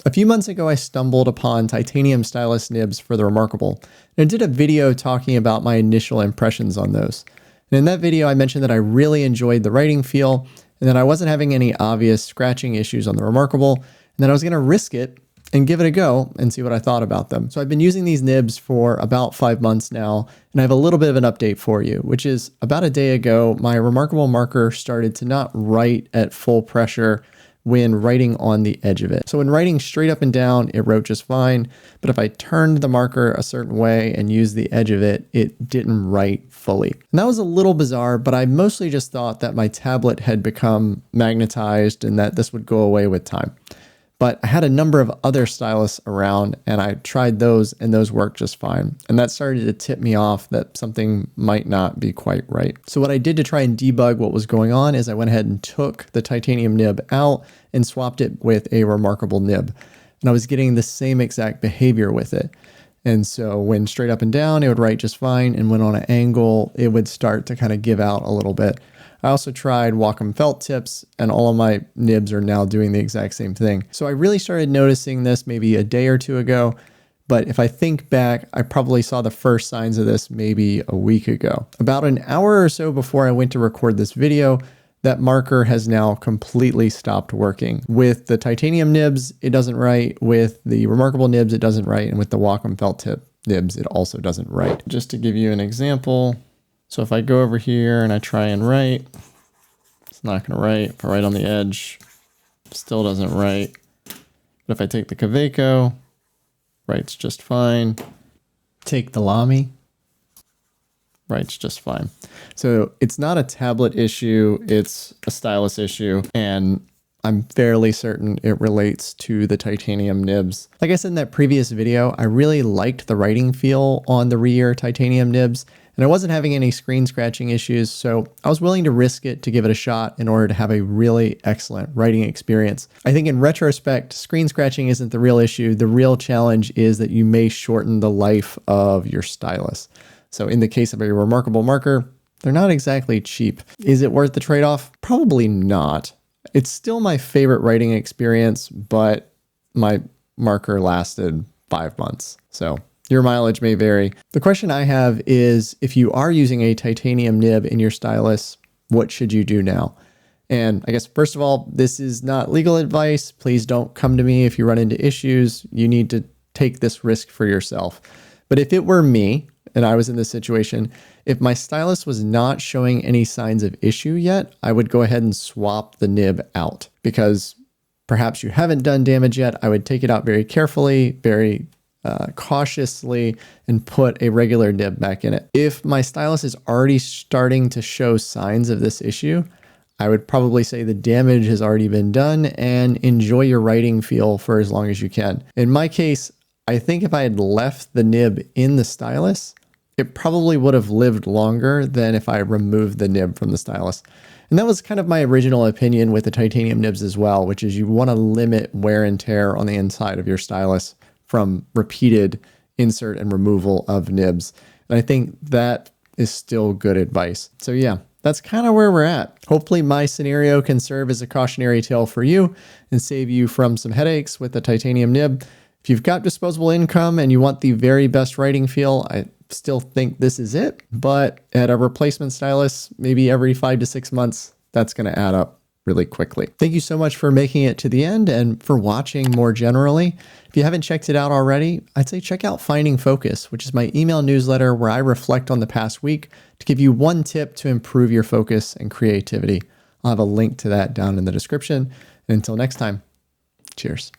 A few months ago, I stumbled upon titanium stylus nibs for the reMarkable, and I did a video talking about my initial impressions on those. And in that video, I mentioned that I really enjoyed the writing feel, and that I wasn't having any obvious scratching issues on the reMarkable, and that I was going to risk it and give it a go and see what I thought about them. So I've been using these nibs for about 5 months now, and I have a little bit of an update for you, which is about a day ago, my reMarkable marker started to not write at full pressure when writing on the edge of it. So when writing straight up and down, it wrote just fine. But if I turned the marker a certain way and used the edge of it, it didn't write fully. And that was a little bizarre, but I mostly just thought that my tablet had become magnetized and that this would go away with time. But I had a number of other stylus around and I tried those and those worked just fine. And that started to tip me off that something might not be quite right. So what I did to try and debug what was going on is I went ahead and took the titanium nib out and swapped it with a reMarkable nib. And I was getting the same exact behavior with it. And so when straight up and down, it would write just fine. And when on an angle, it would start to kind of give out a little bit. I also tried Wacom felt tips and all of my nibs are now doing the exact same thing. So I really started noticing this maybe a day or two ago, but if I think back, I probably saw the first signs of this maybe a week ago. About an hour or so before I went to record this video, that marker has now completely stopped working. With the titanium nibs, it doesn't write. With the reMarkable nibs, it doesn't write. And with the Wacom felt tip nibs, it also doesn't write. Just to give you an example, so if I go over here and I try and write, it's not going to write. If I write on the edge, still doesn't write. But if I take the Kaweco, writes just fine. Take the Lamy, writes just fine. So it's not a tablet issue, it's a stylus issue, and I'm fairly certain it relates to the titanium nibs. Like I said in that previous video, I really liked the writing feel on the rear titanium nibs, and I wasn't having any screen scratching issues, so I was willing to risk it to give it a shot in order to have a really excellent writing experience. I think in retrospect, screen scratching isn't the real issue. The real challenge is that you may shorten the life of your stylus. So in the case of a reMarkable marker, they're not exactly cheap. Is it worth the trade-off? Probably not. It's still my favorite writing experience, but my marker lasted 5 months. So your mileage may vary. The question I have is, if you are using a titanium nib in your stylus, what should you do now? And I guess, first of all, this is not legal advice. Please don't come to me if you run into issues. You need to take this risk for yourself. But if it were me, and I was in this situation, if my stylus was not showing any signs of issue yet, I would go ahead and swap the nib out, because perhaps you haven't done damage yet. I would take it out very carefully, very cautiously, and put a regular nib back in it. If my stylus is already starting to show signs of this issue, I would probably say the damage has already been done and enjoy your writing feel for as long as you can. In my case, I think if I had left the nib in the stylus, it probably would have lived longer than if I removed the nib from the stylus. And that was kind of my original opinion with the titanium nibs as well, which is you want to limit wear and tear on the inside of your stylus from repeated insert and removal of nibs. And I think that is still good advice. So yeah, that's kind of where we're at. Hopefully my scenario can serve as a cautionary tale for you and save you from some headaches with the titanium nib. If you've got disposable income and you want the very best writing feel, I still think this is it. But at a replacement stylus, maybe every 5 to 6 months, that's going to add up really quickly. Thank you so much for making it to the end and for watching more generally. If you haven't checked it out already, I'd say check out Finding Focus, which is my email newsletter where I reflect on the past week to give you one tip to improve your focus and creativity. I'll have a link to that down in the description. And until next time, cheers.